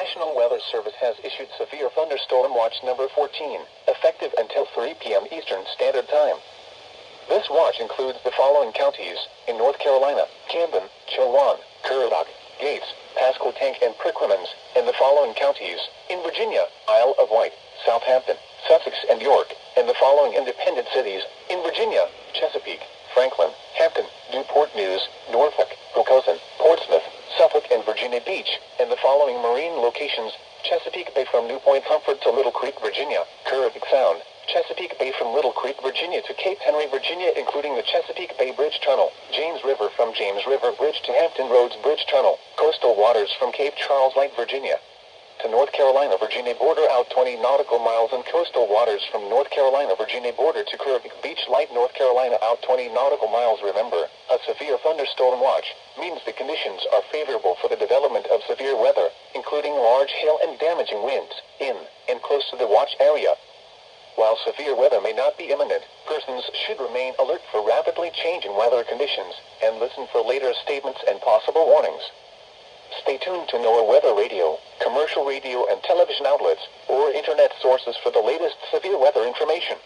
National Weather Service has issued Severe Thunderstorm Watch number 14, effective until 3 p.m. Eastern Standard Time. This watch includes the following counties in North Carolina: Camden, Chowan, Currituck, Gates, Pasquotank, and Perquimans, and the following counties in Virginia: Isle of Wight, Southampton, Sussex, and York, and the following independent cities in Virginia: Chesapeake, Franklin, Hampton, Newport News, Norfolk, Hoboken, Portsmouth, Suffolk, and Virginia Beach, and the following marine locations: Chesapeake Bay from New Point Comfort to Little Creek, Virginia; Currituck Sound, Chesapeake Bay from Little Creek, Virginia to Cape Henry, Virginia, including the Chesapeake Bay Bridge Tunnel; James River from James River Bridge to Hampton Roads Bridge Tunnel; coastal waters from Cape Charles Light, Virginia, to North Carolina, Virginia border out 20 nautical miles, and coastal waters from North Carolina, Virginia border to Currituck Beach Light, North Carolina out 20 nautical miles. Remember, a severe thunderstorm watch means the conditions are favorable for the development of severe weather, including large hail and damaging winds, in and close to the watch area. While severe weather may not be imminent, persons should remain alert for rapidly changing weather conditions, and listen for later statements and possible warnings. Stay tuned to NOAA Weather Radio, commercial radio and television outlets, or internet sources for the latest severe weather information.